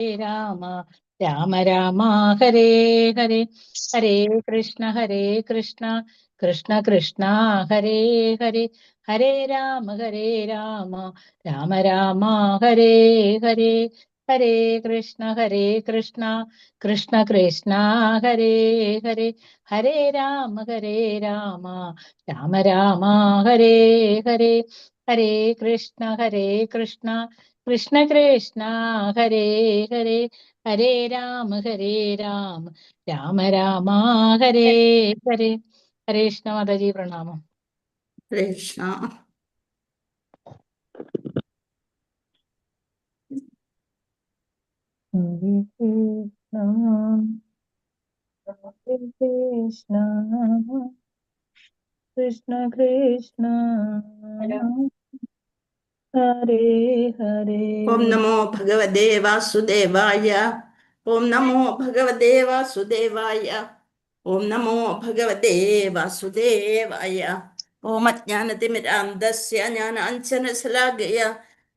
രാമ രാമ രാമ ഹരേ ഹരേ ഹരേ കൃഷ്ണ കൃഷ്ണ കൃഷ്ണ ഹരേ ഹരേ ഹരേ രാമ രാമ രാമ ഹരേ ഹരേ ഹരേ കൃഷ്ണ കൃഷ്ണ കൃഷ്ണ ഹരേ ഹരേ ഹരേ രാമ രാമ രാമ ഹരേ ഹരേ ഹരേ കൃഷ്ണ കൃഷ്ണ കൃഷ്ണ ഹരേ ഹരേ ഹരേ രാമ രാമ രാമ ഹരേ ഹരേ ഹരേ കൃഷ്ണ മാതാജി പ്രണാമം. കൃഷ്ണ ഹരേ കൃഷ്ണ കൃഷ്ണ കൃഷ്ണ ഹരേ ഹരേ. ഓം നമോ ഭഗവതേ വാസുദേവായ. ഓം നമോ ഭഗവതേ വാസുദേവായ. ഓം നമോ ഭഗവതേ വാസുദേവായ. ഓം അജ്ഞാനതിമിരാന്ധസ്യ ജ്ഞാനാഞ്ജനശലാകയ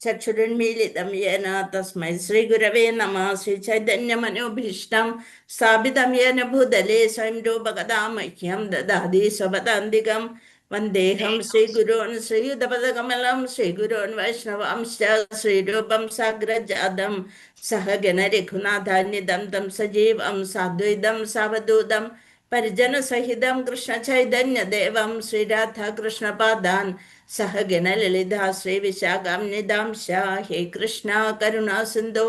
ചക്ഷുരുന്മീലിതം യേന തസ്മൈ ശ്രീഗുരവേ നമഃ. ശ്രീചൈതന്യമനോഭീഷ്ടം സ്ഥാപിതം യേന ഭൂതലേ സ്വയം രൂപകഥാ മഹ്യം ദദാതി സ്വപദാന്തികം. വന്ദേഹം ശ്രീഗുരോൻ ശ്രീയുതപദകമലം ശ്രീഗുരോൻ വൈഷ്ണവാംശ്ച ശ്രീരൂപം സാഗ്രജാതം സഹഗണ രഘുനാഥാന്വിതം തം സജീവം സാദ്വൈതം സാവധൂതം പരിജനസഹിതം കൃഷ്ണചൈതന്യദേവം ശ്രീരാധാകൃഷ്ണപാദാൻ സഹഗണ ലളിതാ ശ്രീവിശാഖാന്വിതാംശ. ഹേ കൃഷ്ണ കരുണാ സിന്ധോ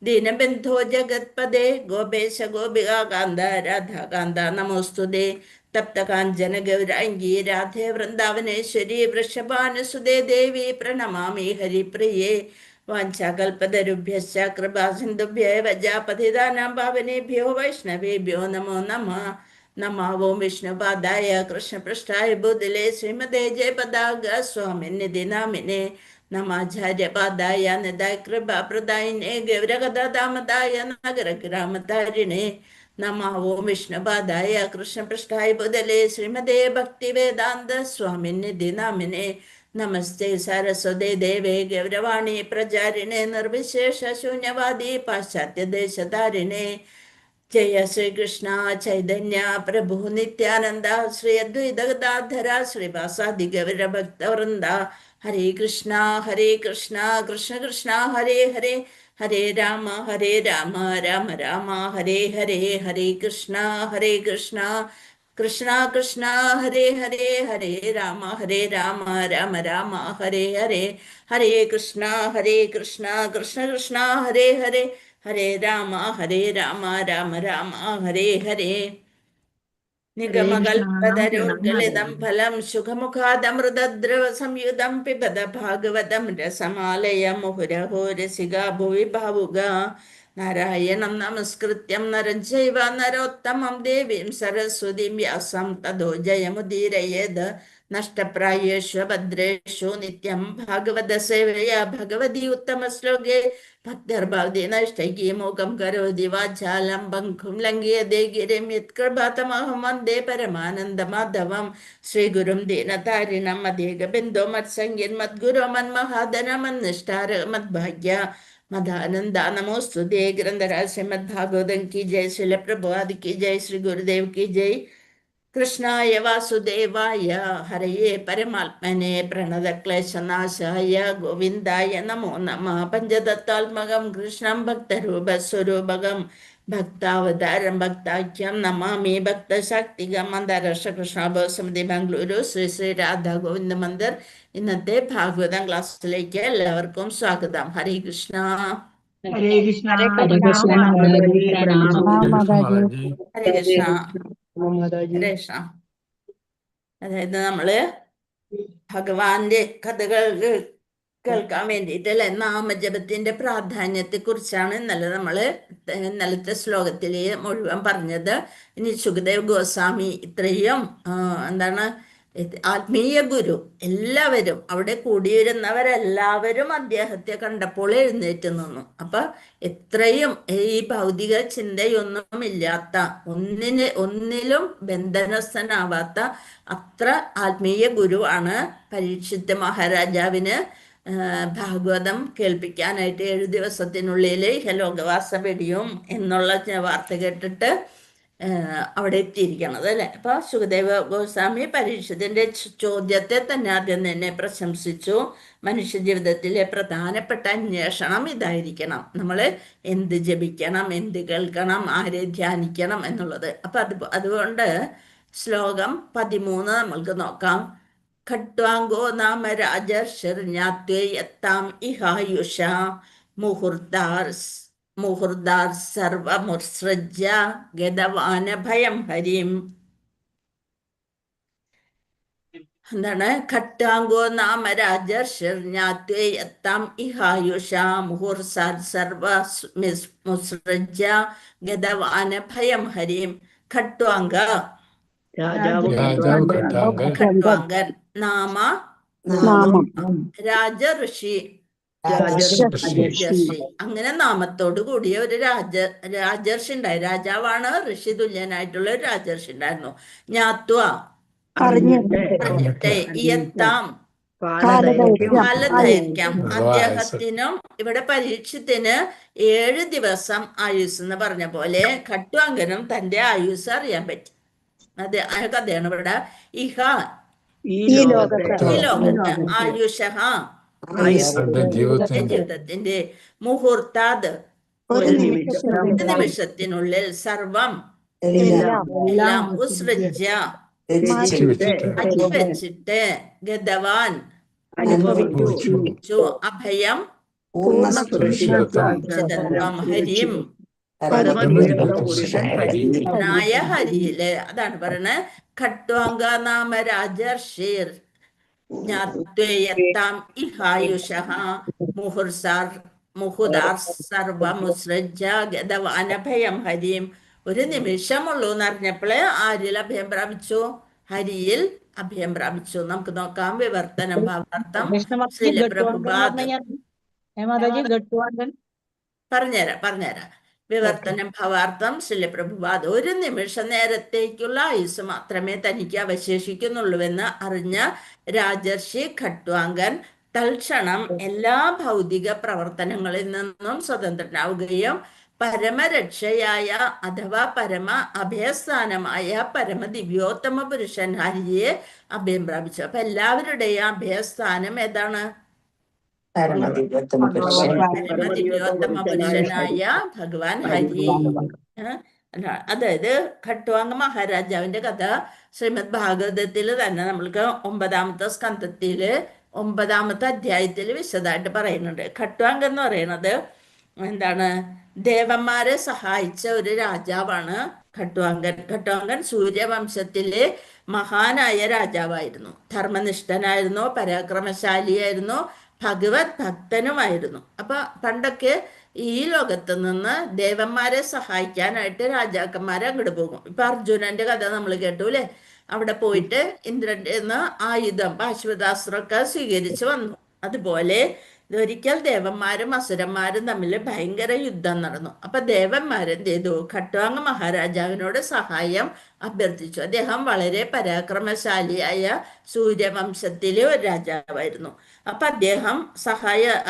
ദീനബന്ധോ ജഗത്പദേ ഗോപേശ ഗോപികാന്ത രാധാകാന്ത നമോസ്തുതേ. തപ്തകാഞ്ചന ഗൗരാംഗീ രാധേ വൃന്ദാവനേശ്വരി വൃഷഭാനുസുതേ ദേവി പ്രണമാമി ഹരിപ്രിയേ. വാഞ്ചാകൽപതരുഭ്യശ്ച കൃപാസിന്ധുഭ്യൈവ പതിതാനാം പാവനേഭ്യോ വൈഷ്ണവേഭ്യോ നമോ നമഃ. നമാവോ വിഷ്ണുപാദായ കൃഷ്ണപൃഷ്ഠായ ഭൂതലേ ശ്രീമതേ ജയപതാക സ്വാമിനിധി നാമിനെ. നമാചാര്യപാദായ നിതായ കൃപാപ്രദായിനെ ഗൗരകഥാമതായ നഗരഗ്രാമതാരിണേ. നമാവോ വിഷ്ണുപാദായ കൃഷ്ണപൃഷ്ഠായ ഭൂതലേ ശ്രീമതേ ഭക്തിവേദാന്ത സ്വാമിനിധി നാമിനെ. നമസ്തേ സരസ്വതേ ദേവേ ഗൗരവാണി പ്രചാരിണേ നിർവിശേഷ ശൂന്യവാദി പാശ്ചാത്യദേശധാരിണേ. ജയ ശ്രീകൃഷ്ണ ചൈതന്യ പ്രഭു നിത്യാനന്ദ ശ്രീ അദ്വൈത ഗദാധര ശ്രീവാസാദി ഗൗരഭക്തവൃന്ദ. ഹരേ കൃഷ്ണ കൃഷ്ണ കൃഷ്ണ ഹരേ ഹരേ ഹരേ രാമ രാമ രാമ ഹരേ ഹരേ. ഹരേ കൃഷ്ണ കൃഷ്ണ കൃഷ്ണ ഹരേ ഹരേ ഹരേ രാമ രാമ രാമ ഹരേ ഹരേ. ഹരേ കൃഷ്ണ കൃഷ്ണ കൃഷ്ണ ഹരേ ഹരേ ഹരേ രാമ രാമ രാമ ഹരേ ഹരേ. നിഗമകൽപതരോർഗളിതം ഫലം സുഖമുഖാദമൃതദ്രവ സംയുതം പിബത ഭാഗവതം രസമാലയ മുഹുരഹോ രസിക ഭുവി ഭാവുക. നാരായണം നമസ്കൃത്യം നരം ചൈവ നരോത്തമം ദേവീം സരസ്വതീം വ്യാസം തതോ ജയമുദീരയേത്. നഷ്ടപ്രായേഷു ഭദ്രേഷു നിത്യം ഭാഗവത സേവയാ ഭഗവതി ഉത്തമ ശ്ലോകേ. ഭക്തർഭവതി നഷ്ടൈകീ മൂകം കരോതി വാചാലം ബംഘും ലംഘ്യതേ ഗിരിം യത്കൃപാതമഹം വന്ദേ പരമാനന്ദമാധവം. ശ്രീഗുരും ദീനതാരിണം മദേകബിന്ദോ മത്സംഗിൻ മദ്ഗുരോ മന്മഹാദനമന്നിഷ്ടാര മദ്ഭാഗ്യ മദാനന്ദ നമോസ്തുതേ. ഗ്രന്ഥരാജ ശ്രീമദ് ഭാഗവതം കി ജയ്. ശ്രീല പ്രഭുപാദ് കി ജയ്. ശ്രീ ഗുരുദേവ് കി ജയ്. കൃഷ്ണായ വാസുദേവായ ഹരയേ പരമാത്മനെ പ്രണതക്ലേശനാശായ ഗോവിന്ദായ നമോ നമഃ. പഞ്ചതത്വാത്മകം കൃഷ്ണം ഭക്തരൂപസ്വരൂപകം ഭക്താവതാരം ഭക്താഖ്യം നമാമി ഭക്തശാക്തികം. അന്താരാഷ്ട്ര കൃഷ്ണാഭവസമിതി ബാംഗ്ലൂരു ശ്രീ ശ്രീ രാധാ ഗോവിന്ദ മന്ദിർ. ഇന്നത്തെ ഭാഗവതം ക്ലാസ്സിലേക്ക് എല്ലാവർക്കും സ്വാഗതം. ഹരേ കൃഷ്ണ ഹരേ കൃഷ്ണ ഹരേ കൃഷ്ണ മാതാജി പ്രണാമം. ഹരേ കൃഷ്ണ മാതാജി. ഹരേ കൃഷ്ണ. അതായത് നമ്മള് ഭഗവാന്റെ കഥകൾ കേൾക്കാൻ വേണ്ടിയിട്ടല്ലേ നാമജപത്തിന്റെ പ്രാധാന്യത്തെ കുറിച്ചാണ് ഇന്നലത്തെ ശ്ലോകത്തില് മുഴുവൻ പറഞ്ഞത്. ഇനി സുഖദേവ് ഗോസ്വാമി ഇത്രയും ആത്മീയ ഗുരു എല്ലാവരും അവിടെ കൂടിയിരുന്നവരെല്ലാവരും അദ്ദേഹത്തെ കണ്ടപ്പോൾ എഴുന്നേറ്റ് നിന്നു. അപ്പൊ എത്രയും ഈ ഭൗതിക ചിന്തയൊന്നും ഇല്ലാത്ത ഒന്നിലും ബന്ധനസ്ഥനാവാത്ത അത്ര ആത്മീയ ഗുരുവാണ് പരീക്ഷിത്ത് മഹാരാജാവിന് ഭാഗവതം കേൾപ്പിക്കാനായിട്ട് 7 ദിവസത്തിനുള്ളിൽ ഇഹലോകവാസം വെടിയും എന്നുള്ള വാർത്ത കേട്ടിട്ട് അവിടെ എത്തിയിരിക്കണത് അല്ലേ. അപ്പൊ സുഖദേവ ഗോസ്വാമി പരീക്ഷത്തിന്റെ ചോദ്യത്തെ തന്നെ ആദ്യം തന്നെ പ്രശംസിച്ചു. മനുഷ്യ ജീവിതത്തിലെ പ്രധാനപ്പെട്ട അന്വേഷണം ഇതായിരിക്കണം, നമ്മൾ എന്ത് ജപിക്കണം, എന്ത് കേൾക്കണം, ആരെ ധ്യാനിക്കണം എന്നുള്ളത്. അപ്പൊ അതുകൊണ്ട് ശ്ലോകം 13 നമ്മൾക്ക് നോക്കാം. ഖട്വാംഗോ നാമ രാജർഷിർജ്ഞാത്വേയത്താം ഇഹായുഷ മുഹുർദാർ സർവമുത്സൃജ്യ ഗതവാന ഭയം ഹരിം. എന്താണ്? ഖട്ടാംഗോ നാമ രാജർഷിർജ്ഞാത്വേയത്താം ഇഹായുഷ മുഹുർസാർ സർവമുത്സൃജ്യ ഗതവാന ഭയം ഹരിം. ഖട്വാംഗ രാജാവ് ഖട്വാംഗൻ, നാമ രാജഋഷി, രാജർഷി, അങ്ങനെ നാമത്തോട് കൂടിയ ഒരു രാജർഷി ഉണ്ടായി. രാജാവാണ്, ഋഷി തുല്യനായിട്ടുള്ള ഒരു രാജർഷി ഉണ്ടായിരുന്നു. ജ്ഞാത്വ അറിഞ്ഞിട്ട്, ഇയത്താം കാലദൈർഘ്യം, അദ്ദേഹത്തിനും ഇവിടെ പരീക്ഷത്തിന് 7 ദിവസം ആയുസ് എന്ന് പറഞ്ഞ പോലെ ഖട്വാംഗനും തന്റെ ആയുസ് അറിയാൻ പറ്റി. അത് ആ കഥയാണ് ഇവിടെ. ഈ ലോകത്ത് ആയുഷ ജീവിതത്തിന്റെ മുഹൂർത്താത് ഒരു നിമിഷത്തിനുള്ളിൽ സർവം എല്ലാം ഉത്സൃജ്യ വെച്ചിട്ട് ഗതവാൻ അനുഭവിച്ചു അഭയം ഹരിം ഹരിയില്. അതാണ് പറയുന്നത്. ഖട്വാംഗ നാമ രാജർഷീർ ജ്ഞാത്വേയത്താം ഇഹായുഷഃ മുഹുദാർ സർവമുത്സൃജ്യ ഗതവാന ഭയം ഹരിം. ഒരു നിമിഷമുള്ളൂ എന്നറിഞ്ഞപ്പോള് ആരിൽ അഭയം പ്രാപിച്ചു? ഹരിയിൽ അഭയം പ്രാപിച്ചു. നമുക്ക് നോക്കാം വിവർത്തനം ഭാവാർത്ഥം. പറഞ്ഞുതരാം. വിവർത്തനം ഭാവാർത്ഥം ശ്രീലപ്രഭുപാദ്. ഒരു നിമിഷ നേരത്തേക്കുള്ള ആയുസ് മാത്രമേ തനിക്ക് അവശേഷിക്കുന്നുള്ളൂവെന്ന് അറിഞ്ഞ രാജർഷി ഖട്വാംഗൻ തൽക്ഷണം എല്ലാ ഭൗതിക പ്രവർത്തനങ്ങളിൽ നിന്നും സ്വതന്ത്രനാവുകയും പരമരക്ഷയായ അഥവാ പരമ അഭയസ്ഥാനമായ പരമദിവ്യോത്തമ പുരുഷൻ ഹരിയെ അഭയം പ്രാപിച്ചു. അപ്പൊ എല്ലാവരുടെയും അഭയസ്ഥാനം ഏതാണ്? പരമദിവ്യോത്തമ പുരുഷനായ ഭഗവാൻ ഹരി. അതായത് ഖട്വാംഗ മഹാരാജാവിന്റെ കഥ ശ്രീമദ് ഭാഗവതത്തിൽ തന്നെ നമ്മൾക്ക് 9ാമത്തെ സ്കന്ധത്തില് 9ാമത്തെ അധ്യായത്തിൽ വിശദമായിട്ട് പറയുന്നുണ്ട്. ഖട്വാംഗ എന്ന് പറയുന്നത് എന്താണ്? ദേവന്മാരെ സഹായിച്ച ഒരു രാജാവാണ് ഖട്വാംഗൻ. ഖട്വാംഗൻ സൂര്യവംശത്തിലെ മഹാനായ രാജാവായിരുന്നു. ധർമ്മനിഷ്ഠനായിരുന്നു, പരാക്രമശാലിയായിരുന്നു, ഭഗവത് ഭക്തനുമായിരുന്നു. അപ്പൊ പണ്ടൊക്കെ ഈ ലോകത്ത് നിന്ന് ദേവന്മാരെ സഹായിക്കാനായിട്ട് രാജാക്കന്മാരെ അങ്ങോട്ട് പോകും. ഇപ്പൊ അർജുനന്റെ കഥ നമ്മൾ കേട്ടു അല്ലെ. അവിടെ പോയിട്ട് ഇന്ദ്രന്റെ ആയുധം പാശുപതാസ്ത്രമൊക്കെ സ്വീകരിച്ചു വന്നു. അതുപോലെ ഒരിക്കൽ ദേവന്മാരും അസുരന്മാരും തമ്മിൽ ഭയങ്കര യുദ്ധം നടന്നു. അപ്പൊ ദേവന്മാരെന്ത് ചെയ്തു? ഖട്വാംഗ മഹാരാജാവിനോട് സഹായം അഭ്യർത്ഥിച്ചു. അദ്ദേഹം വളരെ പരാക്രമശാലിയായ സൂര്യവംശത്തിലെ ഒരു രാജാവായിരുന്നു. അപ്പൊ അദ്ദേഹം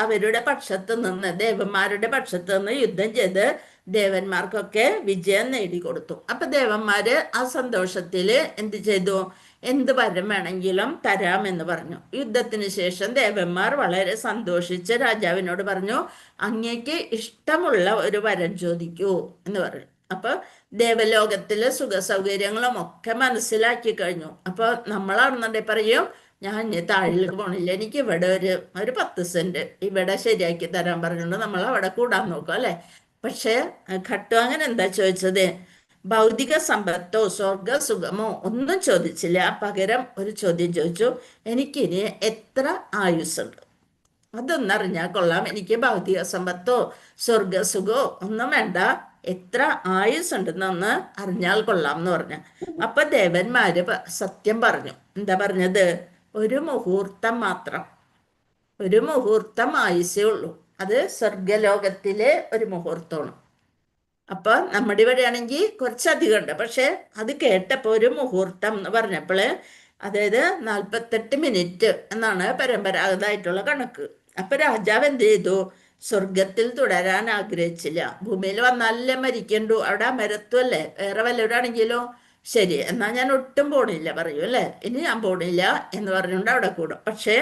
അവരുടെ പക്ഷത്ത് നിന്ന്, ദേവന്മാരുടെ പക്ഷത്ത് നിന്ന് യുദ്ധം ചെയ്ത് ദേവന്മാർക്കൊക്കെ വിജയം നേടിക്കൊടുത്തു. അപ്പൊ ദേവന്മാര് ആ സന്തോഷത്തില് എന്ത് ചെയ്തു? എന്ത് വരം വേണമെങ്കിലും തരാമെന്ന് പറഞ്ഞു. യുദ്ധത്തിന് ശേഷം ദേവന്മാർ വളരെ സന്തോഷിച്ച് രാജാവിനോട് പറഞ്ഞു, അങ്ങേക്ക് ഇഷ്ടമുള്ള ഒരു വരം ചോദിക്കൂ എന്ന് പറഞ്ഞു. അപ്പൊ ദേവലോകത്തിലെ സുഖ സൗകര്യങ്ങളും ഒക്കെ മനസ്സിലാക്കി കഴിഞ്ഞു. അപ്പൊ നമ്മളാണെന്നുണ്ടെങ്കിൽ പറയും, ഞാൻ താഴിലേക്ക് പോണില്ല, എനിക്ക് ഇവിടെ ഒരു 10 സെന്റ് ഇവിടെ ശരിയാക്കി തരാൻ പറഞ്ഞുകൊണ്ട് നമ്മൾ അവിടെ കൂടാൻ നോക്കും അല്ലെ. പക്ഷെ ഖട്വാംഗൻ എന്താ ചോദിച്ചത്? ഭൗതിക സമ്പത്തോ സ്വർഗസുഖമോ ഒന്നും ചോദിച്ചില്ല. പകരം ഒരു ചോദ്യം ചോദിച്ചു, എനിക്കിനി എത്ര ആയുസ്സുണ്ട്? അതൊന്നറിഞ്ഞാൽ കൊള്ളാം. എനിക്ക് ഭൗതിക സമ്പത്തോ സ്വർഗസുഖമോ ഒന്നും വേണ്ട, എത്ര ആയുസ്സുണ്ടെന്നൊന്ന് അറിഞ്ഞാൽ കൊള്ളാം എന്ന് പറഞ്ഞു. അപ്പൊ ദേവന്മാര് സത്യം പറഞ്ഞു. എന്താ പറഞ്ഞത്? ഒരു മുഹൂർത്തം മാത്രം, ഒരു മുഹൂർത്തം ആയുസേ ഉള്ളൂ. അത് സ്വർഗലോകത്തിലെ ഒരു മുഹൂർത്തമാണ്. അപ്പൊ നമ്മുടെ ഇവിടെയാണെങ്കിൽ കുറച്ചധികം ഉണ്ട്. പക്ഷെ അത് കേട്ടപ്പോ ഒരു മുഹൂർത്തം എന്ന് പറഞ്ഞപ്പോള്, അതായത് 48 മിനിറ്റ് എന്നാണ് പരമ്പരാഗതമായിട്ടുള്ള കണക്ക്. അപ്പൊ രാജാവ് എന്ത് ചെയ്തു? സ്വർഗത്തിൽ തുടരാൻ ആഗ്രഹിച്ചില്ല. ഭൂമിയിൽ വന്നാലല്ലേ മരിക്കണ്ടു, അവിടെ അമരത്വല്ലേ. വേറെ വല്ലവരാണെങ്കിലോ ശരി എന്നാ ഞാൻ ഒട്ടും പോണില്ല പറയൂ അല്ലേ, ഇനി ഞാൻ പോണില്ല എന്ന് പറഞ്ഞുകൊണ്ട് അവിടെ കൂടും. പക്ഷേ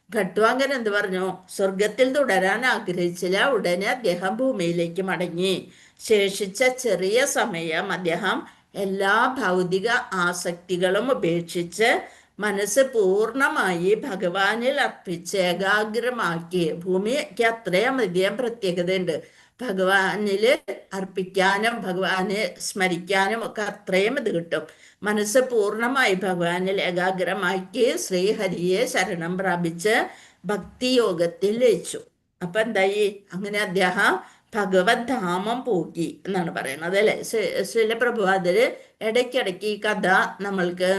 ഖട്വാങ്കൻ എന്ത് പറഞ്ഞു? സ്വർഗത്തിൽ തുടരാൻ ആഗ്രഹിച്ചില്ല. ഉടനെ അദ്ദേഹം ഭൂമിയിലേക്ക് മടങ്ങി. ശേഷിച്ച ചെറിയ സമയം അദ്ദേഹം എല്ലാ ഭൗതിക ആസക്തികളും ഉപേക്ഷിച്ച് മനസ്സ് പൂർണ്ണമായി ഭഗവാനിൽ അർപ്പിച്ച് ഏകാഗ്രമാക്കി. ഭൂമിക്ക് അത്രയും അധികം പ്രത്യേകതയുണ്ട്. ഭഗവാനില് അർപ്പിക്കാനും ഭഗവാനെ സ്മരിക്കാനും ഒക്കെ അത്രയും ഇത് കിട്ടും. മനസ്സ് പൂർണ്ണമായി ഭഗവാനിൽ ഏകാഗ്രമാക്കി ശ്രീഹരിയെ ശരണം പ്രാപിച്ച് ഭക്തിയോഗത്തിൽ ലയിച്ചു. അപ്പൊ എന്തായി? അങ്ങനെ അദ്ദേഹം ഭഗവത് ധാമം പോക്കി എന്നാണ് പറയുന്നത് അല്ലെ. ശ്രീല പ്രഭുപാദര് ഇടയ്ക്കിടയ്ക്ക് ഈ കഥ നമ്മൾക്ക്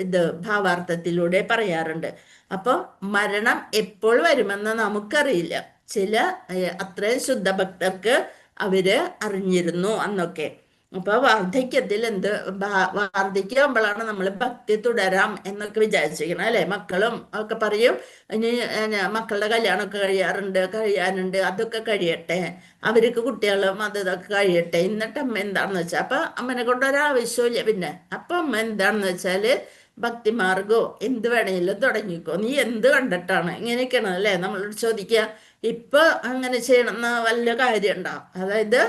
ഇത് ഭാവാർത്ഥത്തിലൂടെ പറയാറുണ്ട്. അപ്പൊ മരണം എപ്പോൾ വരുമെന്ന് നമുക്കറിയില്ല. ചില അത്രയും ശുദ്ധഭക്തർക്ക് അവര് അറിഞ്ഞിരുന്നു അന്നൊക്കെ. അപ്പൊ വാർദ്ധക്യത്തിൽ വാർദ്ധക്യമാകുമ്പോഴാണ് നമ്മൾ ഭക്തി തുടരാം എന്നൊക്കെ വിചാരിച്ചിരിക്കണം അല്ലെ. മക്കളും ഒക്കെ പറയും ഇനി മക്കളുടെ കല്യാണമൊക്കെ കഴിയാനുണ്ട്, അതൊക്കെ കഴിയട്ടെ, അവർക്ക് കുട്ടികളും ഇതൊക്കെ കഴിയട്ടെ, എന്നിട്ട് അമ്മ എന്താണെന്ന് വെച്ചാൽ അപ്പൊ അമ്മനെ കൊണ്ടൊരാവശ്യമില്ല. പിന്നെ അപ്പൊ അമ്മ എന്താണെന്ന് വെച്ചാല് ഭക്തിമാർഗോ എന്ത് വേണേലും തുടങ്ങിക്കോ, നീ എന്ത് കണ്ടിട്ടാണ് ഇങ്ങനെയൊക്കെയാണ് അല്ലെ നമ്മളോട് ചോദിക്കുക. ഇപ്പൊ അങ്ങനെ ചെയ്യണമെന്ന് വല്ല കാര്യം ഉണ്ടാവും. അതായത്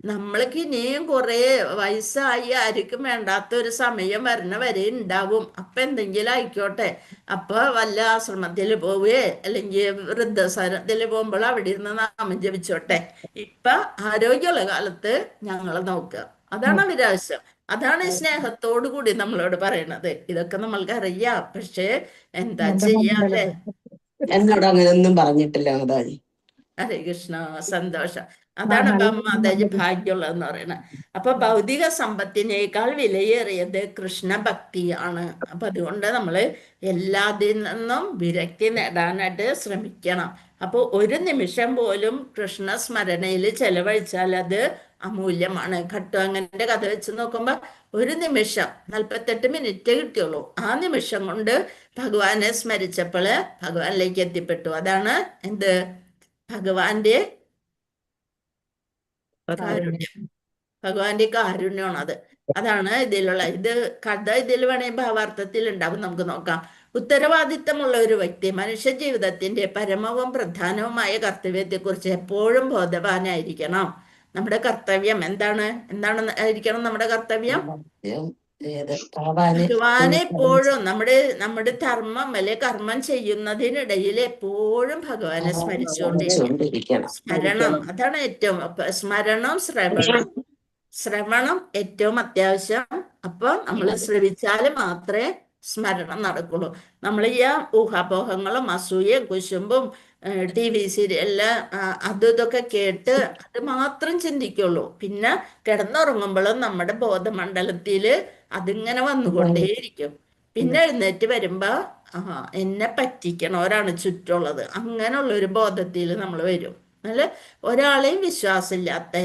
നമ്മൾക്ക് ഇനിയും കുറെ വയസ്സായി ആർക്കും വേണ്ടാത്ത ഒരു സമയം വരണ വരെ ഉണ്ടാവും. അപ്പൊ എന്തെങ്കിലും ആയിക്കോട്ടെ, അപ്പൊ വല്ല ആശ്രമത്തിൽ പോവേ അല്ലെങ്കിൽ വൃദ്ധസാനത്തിൽ പോകുമ്പോൾ അവിടെ ഇരുന്ന് നാമം ജപിച്ചോട്ടെ. ഇപ്പൊ ആരോഗ്യമുള്ള കാലത്ത് ഞങ്ങളെ നോക്കുക. അതാണ് അവരാവശ്യം. അതാണ് ഈ സ്നേഹത്തോടു കൂടി നമ്മളോട് പറയണത്. ഇതൊക്കെ നമ്മൾക്ക് അറിയാം, പക്ഷെ എന്താ ചെയ്യാല്ലേ. എന്നോട് അങ്ങനെയൊന്നും പറഞ്ഞിട്ടില്ല മാതാജി. ഹരേ കൃഷ്ണ, സന്തോഷം. അതാണ് ഇപ്പം മാതാജി ഭാഗ്യമുള്ളതെന്ന് പറയുന്നത്. അപ്പൊ ഭൗതിക സമ്പത്തിനേക്കാൾ വിലയേറിയത് കൃഷ്ണഭക്തിയാണ്. അപ്പൊ അതുകൊണ്ട് നമ്മള് എല്ലാത്തിൽ നിന്നും വിരക്തി നേടാനായിട്ട് ശ്രമിക്കണം. അപ്പോൾ ഒരു നിമിഷം പോലും കൃഷ്ണ സ്മരണയിൽ ചെലവഴിച്ചാൽ അത് അമൂല്യമാണ്. ഖട്വാങ്കന്റെ കഥ വെച്ച് നോക്കുമ്പോൾ ഒരു നിമിഷം 48 മിനിറ്റ് കിട്ടിയുള്ളൂ. ആ നിമിഷം കൊണ്ട് ഭഗവാനെ സ്മരിച്ചപ്പോൾ ഭഗവാനിലേക്ക് എത്തിപ്പെട്ടു. അതാണ് എന്ത്? ഭഗവാന്റെ കാരുണ്യം. ഭഗവാന്റെ കാരുണ്യമാണ് അത്. അതാണ് ഇതിലുള്ള കഥ. ഇതിൽ വേണമെങ്കിൽ ഭാവാർത്ഥത്തിൽ ഉണ്ടാവും, നമുക്ക് നോക്കാം. ഉത്തരവാദിത്തമുള്ള ഒരു വ്യക്തി മനുഷ്യ ജീവിതത്തിന്റെ പരമവും പ്രധാനവുമായ കർത്തവ്യത്തെക്കുറിച്ച് എപ്പോഴും ബോധവാനായിരിക്കണം. നമ്മുടെ കർത്തവ്യം എന്താണ് ആയിരിക്കണം നമ്മുടെ കർത്തവ്യം? ഭഗവാനെ എപ്പോഴും നമ്മുടെ ധർമ്മം അല്ലെ കർമ്മം ചെയ്യുന്നതിനിടയിൽ എപ്പോഴും ഭഗവാനെ സ്മരിച്ചുകൊണ്ടിരിക്കണം. സ്മരണം അതാണ് ഏറ്റവും. സ്മരണം ശ്രവണം ഏറ്റവും അത്യാവശ്യം. അപ്പൊ നമ്മൾ ശ്രവിച്ചാൽ മാത്രമേ സ്മരണം നടക്കുള്ളൂ. നമ്മൾ ഈ ഊഹാപോഹങ്ങളും അസൂയയും കുശുമ്പും TV സീരിയല് അതും ഇതൊക്കെ കേട്ട് അത് മാത്രം ചിന്തിക്കുള്ളൂ. പിന്നെ കിടന്നുറങ്ങുമ്പോഴും നമ്മുടെ ബോധമണ്ഡലത്തില് അതിങ്ങനെ വന്നുകൊണ്ടേയിരിക്കും. പിന്നെ എഴുന്നേറ്റ് വരുമ്പോ എന്നെ പറ്റിക്കണവരാണ് ചുറ്റുള്ളത്, അങ്ങനെയുള്ള ഒരു ബോധത്തിൽ നമ്മൾ വരും. അല്ല ഒരാളെയും വിശ്വാസമില്ലാത്ത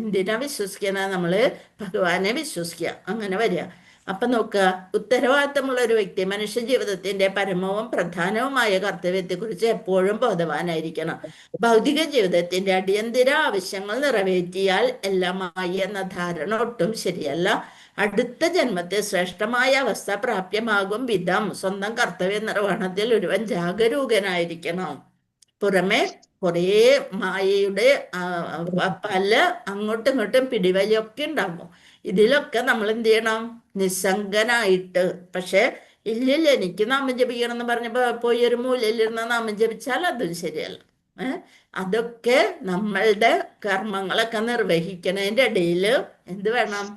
എന്തിനാ വിശ്വസിക്കുന്നത്? നമ്മള് ഭഗവാനെ വിശ്വസിക്കുക, അങ്ങനെ വരിക. അപ്പൊ നോക്കുക, ഉത്തരവാദിത്തമുള്ള ഒരു വ്യക്തി മനുഷ്യ ജീവിതത്തിന്റെ പരമവും പ്രധാനവുമായ കർത്തവ്യത്തെക്കുറിച്ച് എപ്പോഴും ബോധവാനായിരിക്കണം. ഭൗതിക ജീവിതത്തിന്റെ അടിയന്തര ആവശ്യങ്ങൾ നിറവേറ്റിയാൽ എല്ലാമായി എന്ന ധാരണ ഒട്ടും ശരിയല്ല. അടുത്ത ജന്മത്തെ ശ്രേഷ്ഠമായ അവസ്ഥ പ്രാപ്യമാകും വിധം സ്വന്തം കർത്തവ്യ നിർവഹണത്തിൽ ഒരുവൻ ജാഗരൂകനായിരിക്കണം. പുറമെ കുറേ മായയുടെ പല അങ്ങോട്ടും ഇങ്ങോട്ടും പിടിവലിയൊക്കെ ഉണ്ടാകും. ഇതിലൊക്കെ നമ്മൾ എന്ത് ചെയ്യണം? നിസ്സംഗനായിട്ട്. പക്ഷെ ഇല്ലില്ല എനിക്ക് നാമം ജപിക്കണം എന്ന് പറഞ്ഞപ്പോ പോയി ഒരു മൂലയിലിരുന്ന് നാമം ജപിച്ചാൽ അതും ശരിയല്ല. അതൊക്കെ നമ്മളുടെ കർമ്മങ്ങളൊക്കെ നിർവഹിക്കുന്നതിന്റെ ഇടയിൽ എന്ത് വേണം?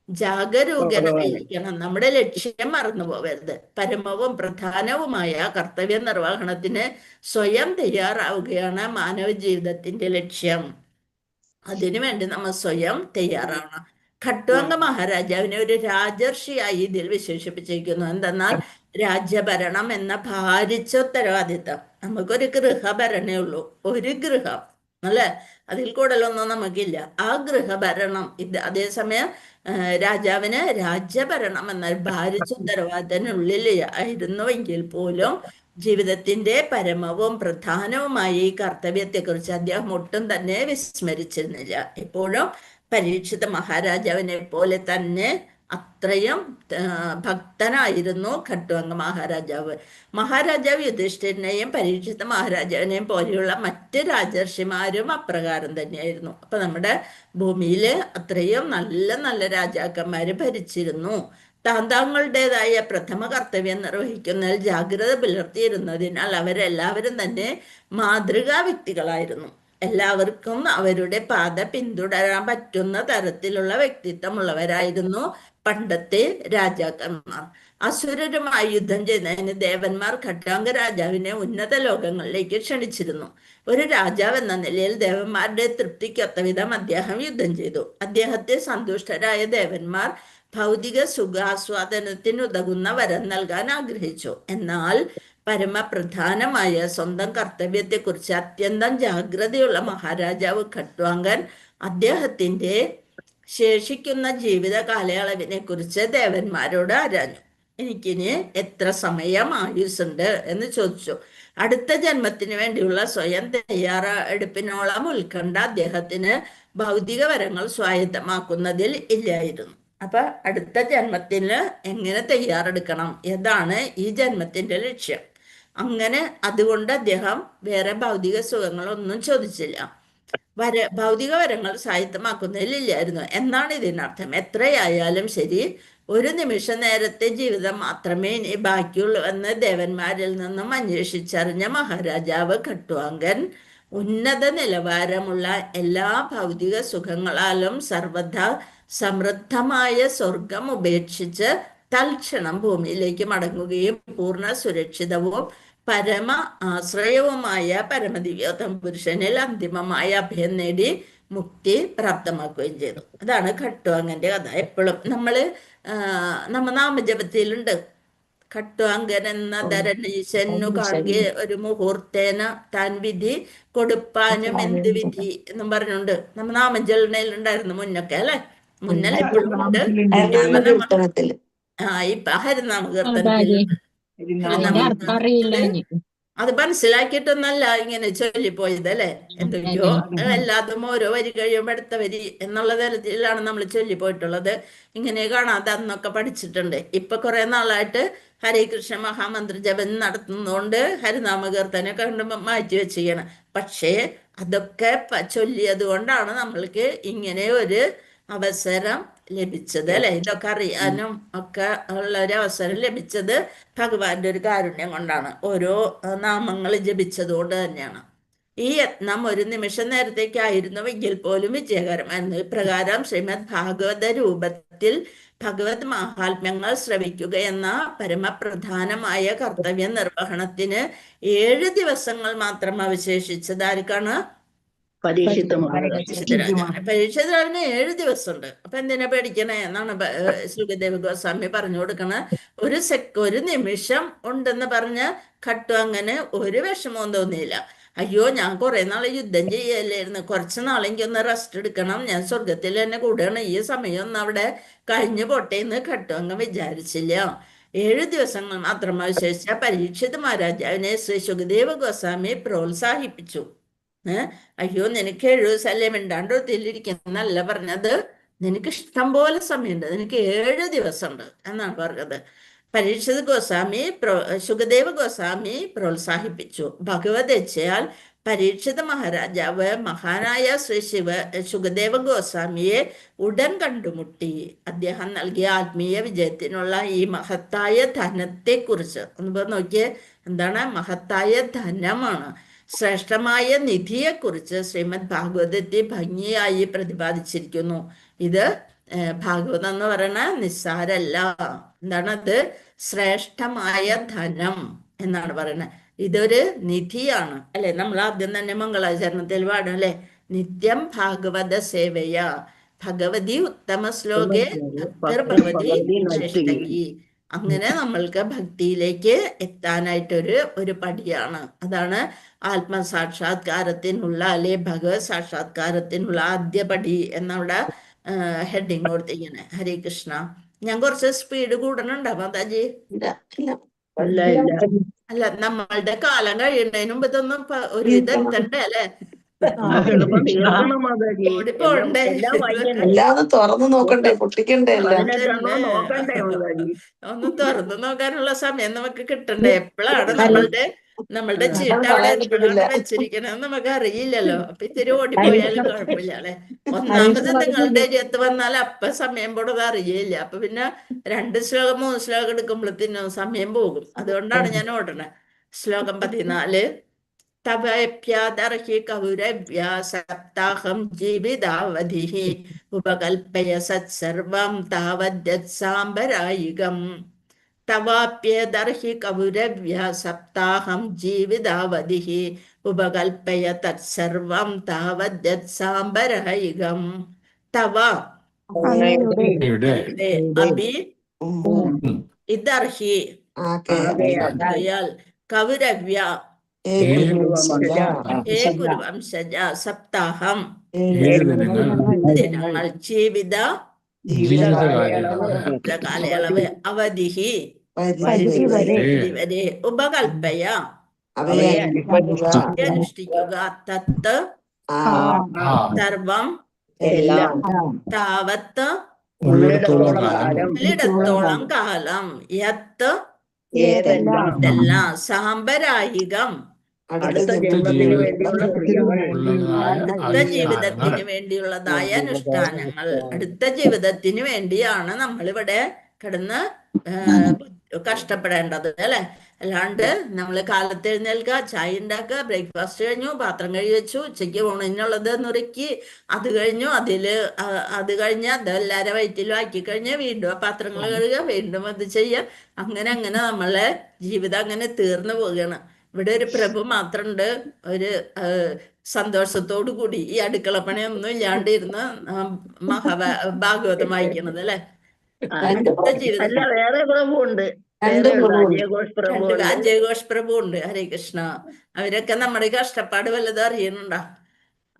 ജാഗരൂകനായിരിക്കണം. നമ്മുടെ ലക്ഷ്യം മറന്നു പോകരുത്. പരമവും പ്രധാനവുമായ കർത്തവ്യ നിർവഹണത്തിന് സ്വയം തയ്യാറാവുകയാണ് മാനവ ജീവിതത്തിന്റെ ലക്ഷ്യം. അതിനുവേണ്ടി നമ്മൾ സ്വയം തയ്യാറാവണം. ഖട്വാങ്ക മഹാരാജാവിനെ ഒരു രാജർഷിയായി ഇതിൽ വിശേഷിപ്പിച്ചിരിക്കുന്നു. എന്തെന്നാൽ രാജ്യഭരണം എന്ന ഭാരിച്ച ഉത്തരവാദിത്തം. നമുക്കൊരു ഗൃഹഭരണേ ഉള്ളൂ, ഒരു ഗൃഹം അല്ലെ, അതിൽ കൂടുതലൊന്നും നമുക്കില്ല. ആ ഗൃഹഭരണം അതേസമയം രാജാവിന് രാജ്യഭരണം എന്ന ഭാരിച്ച ഉത്തരവാദിത്തത്തിനുള്ളിൽ ആയിരുന്നുവെങ്കിൽ പോലും ജീവിതത്തിന്റെ പരമവും പ്രധാനവുമായ ഈ കർത്തവ്യത്തെക്കുറിച്ച് അദ്ദേഹം ഒട്ടും തന്നെ വിസ്മരിച്ചിരുന്നില്ല. എപ്പോഴും പരീക്ഷിത മഹാരാജാവിനെ പോലെ തന്നെ അത്രയും ഭക്തനായിരുന്നു ഖട്വാംഗ മഹാരാജാവ്. മഹാരാജാവ് യുധിഷ്ഠിരനെയും പരീക്ഷിത മഹാരാജാവിനെയും പോലെയുള്ള മറ്റ് രാജർഷിമാരും അപ്രകാരം തന്നെയായിരുന്നു. അപ്പൊ നമ്മുടെ ഭൂമിയില് അത്രയും നല്ല നല്ല രാജാക്കന്മാര് ഭരിച്ചിരുന്നു. താന്താങ്ങളുടേതായ പ്രഥമ കർത്തവ്യം നിർവഹിക്കുന്നതിൽ ജാഗ്രത പുലർത്തിയിരുന്നതിനാൽ അവരെല്ലാവരും തന്നെ മാതൃകാ വ്യക്തികളായിരുന്നു. എല്ലാവർക്കും അവരുടെ പാത പിന്തുടരാൻ പറ്റുന്ന തരത്തിലുള്ള വ്യക്തിത്വമുള്ളവരായിരുന്നു പണ്ടത്തെ രാജാക്കന്മാർ. അസുരരുമായി യുദ്ധം ചെയ്യുന്നതിന് ദേവന്മാർ ഖട്വാംഗ രാജാവിനെ ഉന്നത ലോകങ്ങളിലേക്ക് ക്ഷണിച്ചിരുന്നു. ഒരു രാജാവ് എന്ന നിലയിൽ ദേവന്മാരുടെ തൃപ്തിക്കൊത്ത വിധം അദ്ദേഹം യുദ്ധം ചെയ്തു. അദ്ദേഹത്തെ സന്തുഷ്ടരായ ദേവന്മാർ ഭൗതിക സുഖാസ്വാദനത്തിന് ഉതകുന്ന വരം നൽകാൻ ആഗ്രഹിച്ചു. എന്നാൽ പരമപ്രധാനമായ സ്വന്തം കർത്തവ്യത്തെക്കുറിച്ച് അത്യന്തം ജാഗ്രതയുള്ള മഹാരാജാവ് ഖട്വാംഗൻ അദ്ദേഹത്തിന്റെ ശേഷിക്കുന്ന ജീവിത കാലയളവിനെ കുറിച്ച് ദേവന്മാരോട് ആരാഞ്ഞു. എനിക്കിനി എത്ര സമയം ആയുസ്സുണ്ട് എന്ന് ചോദിച്ചു. അടുത്ത ജന്മത്തിന് വേണ്ടിയുള്ള സ്വയം തയ്യാറെടുപ്പിനോളം ഉത്കണ്ഠ അദ്ദേഹത്തിന് ഭൗതിക വരങ്ങൾ സ്വായത്തമാക്കുന്നതിൽ ഇല്ലായിരുന്നു. അപ്പൊ അടുത്ത ജന്മത്തിന് എങ്ങനെ തയ്യാറെടുക്കണം, ഏതാണ് ഈ ജന്മത്തിന്റെ ലക്ഷ്യം. അങ്ങനെ അതുകൊണ്ട് അദ്ദേഹം വേറെ ഭൗതിക സുഖങ്ങളൊന്നും ചോദിച്ചില്ല. ഭൗതിക വരങ്ങൾ സ്വായത്തമാക്കുന്നതിലില്ലായിരുന്നു എന്നാണ് ഇതിനർത്ഥം. എത്രയായാലും ശരി, ഒരു നിമിഷ നേരത്തെ ജീവിതം മാത്രമേ ഇനി ബാക്കിയുള്ളൂ എന്ന് ദേവന്മാരിൽ നിന്നും അന്വേഷിച്ചറിഞ്ഞ മഹാരാജാവ് ഖട്വാംഗൻ ഉന്നത നിലവാരമുള്ള എല്ലാ ഭൗതിക സുഖങ്ങളാലും സർവദാ സമൃദ്ധമായ സ്വർഗം ഉപേക്ഷിച്ച് തൽക്ഷണം ഭൂമിയിലേക്ക് മടങ്ങുകയും പൂർണ്ണ സുരക്ഷിതവും പരമ ആശ്രയവുമായ പരമദിവ്യോത്തമ പുരുഷനിൽ അന്തിമമായ അഭയം നേടി മുക്തി പ്രാപ്തമാക്കുകയും ചെയ്തു. അതാണ് ഖട്വാംഗന്റെ കഥ. എപ്പോഴും നമ്മ നാമജപത്തിലുണ്ട്, ഖട്വാംഗൻ എന്ന ധരണീശനു കാണികെ ഒരു മുഹൂർത്തേന താൻ വിധി കൊടുപ്പാനും എന്ത് വിധി എന്നും പറഞ്ഞുകൊണ്ട് നമ്മ നാമജലനയിലുണ്ടായിരുന്നു മുന്നൊക്കെ, അല്ലെ? മുന്നല്ല ഇപ്പോഴും ഉണ്ട്. ഇപ്പൊ ഹരിനാമ കീർത്തനത്തിൽ അത് മനസ്സിലാക്കിയിട്ടൊന്നല്ല ഇങ്ങനെ ചൊല്ലിപ്പോയത്, അല്ലെ? എന്തൊക്കെയോ എല്ലാതും ഓരോ വരി കഴിയുമ്പോൾ അടുത്ത വരി എന്നുള്ള തരത്തിലാണ് നമ്മൾ ചൊല്ലിപ്പോയിട്ടുള്ളത്. ഇങ്ങനെ കാണാതെ അന്നൊക്കെ പഠിച്ചിട്ടുണ്ട്. ഇപ്പൊ കുറെ നാളായിട്ട് ഹരേ കൃഷ്ണ മഹാമന്ത്ര ജപം നടത്തുന്നതുകൊണ്ട് ഹരിനാമ കീർത്തനൊക്കെ മാറ്റി വെച്ചിരിക്കണം. പക്ഷേ അതൊക്കെ ചൊല്ലിയത് കൊണ്ടാണ് നമ്മൾക്ക് ഇങ്ങനെ ഒരു അവസരം ലഭിച്ചത്, അല്ലെ? ഇതൊക്കെ അറിയാനും ഒക്കെ ഉള്ള ഒരു അവസരം ലഭിച്ചത് ഭഗവാന്റെ ഒരു കാരുണ്യം കൊണ്ടാണ്. ഓരോ നാമങ്ങൾ ജപിച്ചത് കൊണ്ട് തന്നെയാണ്. ഈ യത്നം ഒരു നിമിഷ നേരത്തേക്കായിരുന്നുവെങ്കിൽ പോലും വിജയകരമായിരുന്നു. ഇപ്രകാരം ശ്രീമദ് ഭാഗവത രൂപത്തിൽ ഭഗവത് മഹാത്മ്യങ്ങൾ ശ്രവിക്കുക എന്ന പരമപ്രധാനമായ കർത്തവ്യ നിർവഹണത്തിന് 7 ദിവസങ്ങൾ മാത്രം അവശേഷിച്ചത് ആർക്കാണ്? പരീക്ഷിത് രാജാവിന്. 7 ദിവസമുണ്ട്. അപ്പൊ എന്തിനാ പേടിക്കണേ എന്നാണ് സുഖദേവ ഗോസ്വാമി പറഞ്ഞു കൊടുക്കണ. ഒരു നിമിഷം ഉണ്ടെന്ന് പറഞ്ഞ ഖട്വാംഗന് ഒരു വിഷമവും തോന്നിയില്ല. അയ്യോ, ഞാൻ കുറെ നാളെ യുദ്ധം ചെയ്യല്ലായിരുന്നു, കുറച്ച് നാളെങ്കിൽ ഒന്ന് റെസ്റ്റ് എടുക്കണം, ഞാൻ സ്വർഗത്തിൽ തന്നെ കൂടുകയാണ്, ഈ സമയം ഒന്ന് അവിടെ കഴിഞ്ഞു പോട്ടെ എന്ന് ഖട്വാംഗൻ വിചാരിച്ചില്ല. 7 ദിവസങ്ങൾ മാത്രം അവശേഷിച്ച പരീക്ഷിത് മഹാരാജാവിനെ ശ്രീ സുഖദേവ ഗോസ്വാമി പ്രോത്സാഹിപ്പിച്ചു. അയ്യോ, നിനക്ക് 7 ദിവസമല്ലേ മിണ്ടാണ്ടൊത്തിലിരിക്കുന്നല്ല പറഞ്ഞത്, നിനക്ക് ഇഷ്ടം പോലെ സമയമുണ്ട്, നിനക്ക് 7 ദിവസമുണ്ട് എന്നാണ് പറഞ്ഞത്. പരീക്ഷിത് ഗോസ്വാമി സുഖദേവ ഗോസ്വാമി പ്രോത്സാഹിപ്പിച്ചു. ഭഗവദേച്ഛയാൽ പരീക്ഷിത മഹാരാജാവ് മഹാനായ ശ്രീ സുഖദേവ ഗോസ്വാമിയെ ഉടൻ കണ്ടുമുട്ടി. അദ്ദേഹം നൽകിയ ആത്മീയ വിജയത്തിനുള്ള ഈ മഹത്തായ ധനത്തെക്കുറിച്ച് ഒന്ന് നോക്കിയേ. എന്താണ് മഹത്തായ ധനമാണ്? ശ്രേഷ്ഠമായ നിധിയെക്കുറിച്ച് ശ്രീമദ് ഭാഗവതത്തെ ഭംഗിയായി പ്രതിപാദിച്ചിരിക്കുന്നു. ഇത് ഭാഗവതം എന്ന് പറയുന്ന നിസ്സാരല്ല. എന്താണത്? ശ്രേഷ്ഠമായ ധനം എന്നാണ് പറയുന്നത്. ഇതൊരു നിധിയാണ്, അല്ലെ? നമ്മൾ ആദ്യം തന്നെ മംഗളാചരണത്തിൽ പാടും, അല്ലെ? നിത്യം ഭാഗവത സേവയ ഭഗവതി ഉത്തമ ശ്ലോകെ ഭക്തിർഭവതി ശ്രേഷ്ഠകി. അങ്ങനെ നമ്മൾക്ക് ഭക്തിയിലേക്ക് എത്താനായിട്ടൊരു പടിയാണ്. അതാണ് ആത്മസാക്ഷാത്കാരത്തിനുള്ള അല്ലെ ഭഗവത് സാക്ഷാത്കാരത്തിനുള്ള ആദ്യ പടി എന്നവിടെ ഹെഡിങ് കൊടുത്തിങ്ങനെ. ഹരേ കൃഷ്ണ. ഞാൻ കുറച്ച് സ്പീഡ് കൂടണുണ്ടോ മാതാജി? ഇല്ല ഇല്ല അല്ല, നമ്മളുടെ കാലം കഴിയുന്നതിന് മുമ്പ് ഇതൊന്നും ഒരു ഇത് എത്തണ്ടേ അല്ലെ? എളുപ്പം തീർക്കണം മാതാജി. എല്ലാം ഓടിപ്പോണ്ടേ? എല്ലാം വായിക്കണ്ടേ? എല്ലാതും തുറന്നു നോക്കണ്ടേ, പൊട്ടിക്കണ്ടേ എല്ലാം. 18 നോക്കണ്ടേ മാതാജി? ഒന്ന് തുറന്നു നോക്കാനുള്ള സമയം നമുക്ക് കിട്ടണ്ടേ? എപ്പോഴാണ് നമ്മളുടെ ചീട്ട് അവിടെ എപ്പോഴാണ് വെച്ചിരിക്കണെന്ന് നമുക്ക് അറിയില്ലല്ലോ. അപ്പൊ ഇത്തിരി ഓടിപ്പോയാലും കുഴപ്പമില്ല അല്ലെ. ഒന്നാമത് നിങ്ങളുടെ അരിയത്ത് വന്നാൽ അപ്പൊ സമയം പോണത് അറിയില്ല. അപ്പൊ പിന്നെ 2 ശ്ലോകം 3 ശ്ലോകം എടുക്കുമ്പോഴത്തേനും സമയം പോകും. അതുകൊണ്ടാണ് ഞാൻ ഓടണേ. ശ്ലോകം 14. തപേപ്യാദർഹി കൗരവ്യാ സപ്താഹം ജീവിതാവധിഃ ഉപകൽപ്പയ സത്സർവം താവദ്യത്സാംബരായികം. തവാപ്യേദർഹി കൗരവ്യാ സപ്താഹം ജീവിതാവധിഃ ഉപകൽപ്പയ തത്സർവം താവദ്യത്സാംബരായികം. തവ അഭി ഇദർഹി ആകയാൽ കൗരവ്യ ഹേ കുരുവംശജ സപ്താഹം ദിനങ്ങൾ ജീവിത കാലയളവ് അവധിഹി വരെ ഉപകൽപ്പയ അനുഷ്ഠിക്കുക തത്ത് സർവം താവത്ത് ഉള്ളിടത്തോളം കാലം യത്ത് ഇതെല്ലാം സാമ്പരായികം അടുത്ത ജന്മത്തിന് വേണ്ടിയുള്ള ക്രിയകൾ, അടുത്ത ജീവിതത്തിന് വേണ്ടിയുള്ളതായ അനുഷ്ഠാനങ്ങൾ. അടുത്ത ജീവിതത്തിന് വേണ്ടിയാണ് നമ്മളിവിടെ കിടന്ന് കഷ്ടപ്പെടേണ്ടത് അല്ലെ. അല്ലാണ്ട് നമ്മള് കാലത്ത് എഴുന്നേൽക്കുക, ചായ ഉണ്ടാക്കുക, ബ്രേക്ക്ഫാസ്റ്റ് കഴിഞ്ഞു, പാത്രം കഴുകി വെച്ചു, ഉച്ചയ്ക്ക് ഊണിനുള്ളത് നുറുക്കി, അത് കഴിഞ്ഞു, അത് കഴിഞ്ഞ് അതെല്ലാരെ വയറ്റിലും ആക്കി കഴിഞ്ഞ് വീണ്ടും ആ പാത്രങ്ങൾ കഴുകുക, വീണ്ടും അത് ചെയ്യുക. അങ്ങനെ അങ്ങനെ നമ്മളെ ജീവിതം അങ്ങനെ തീർന്നു പോവുകയാണ്. ഇവിടെ ഒരു പ്രഭു മാത്രമുണ്ട് ഒരു സന്തോഷത്തോടു കൂടി ഈ അടുക്കളപ്പണിയൊന്നും ഇല്ലാണ്ടിരുന്ന് ഭാഗവതം വായിക്കണത് അല്ലെ. അടുത്ത ജീവിതം അല്ല വേറെ പ്രഭുണ്ട്, അജയ് ഘോഷ് പ്രഭു ഉണ്ട്. ഹരേ കൃഷ്ണ. അവരൊക്കെ നമ്മുടെ കഷ്ടപ്പാട് വല്ലതും അറിയുന്നുണ്ടോ?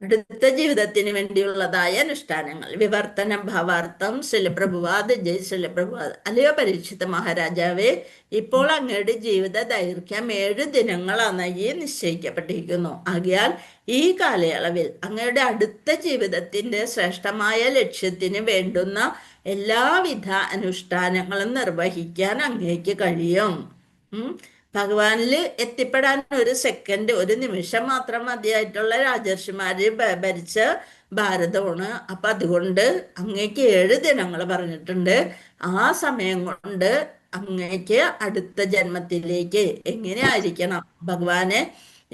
അടുത്ത ജീവിതത്തിന് വേണ്ടിയുള്ളതായ അനുഷ്ഠാനങ്ങൾ. വിവർത്തനം ഭാവാർത്ഥം ശിലപ്രഭുവാദ് ജയ് ശിലപ്രഭുവാദ്. അല്ലയോ പരീക്ഷിത മഹാരാജാവേ, ഇപ്പോൾ അങ്ങയുടെ ജീവിത ദൈർഘ്യം 7 ദിനങ്ങളായി നിശ്ചയിക്കപ്പെട്ടിരിക്കുന്നു. ആകയാൽ ഈ കാലയളവിൽ അങ്ങയുടെ അടുത്ത ജീവിതത്തിന്റെ ശ്രേഷ്ഠമായ ലക്ഷ്യത്തിന് വേണ്ടുന്ന എല്ലാവിധ അനുഷ്ഠാനങ്ങളും നിർവഹിക്കാൻ അങ്ങേക്ക് കഴിയും. ഭഗവാനില് എത്തിപ്പെടാൻ ഒരു സെക്കൻഡ്, ഒരു നിമിഷം മാത്രം മതിയായിട്ടുള്ള രാജർഷിമാര് ഭരിച്ച ഭാരതമാണ്. അപ്പൊ അതുകൊണ്ട് അങ്ങേക്ക് 7 ദിനങ്ങൾ പറഞ്ഞിട്ടുണ്ട്. ആ സമയം കൊണ്ട് അങ്ങേക്ക് അടുത്ത ജന്മത്തിലേക്ക് എങ്ങനെ ആയിരിക്കണം, ഭഗവാനെ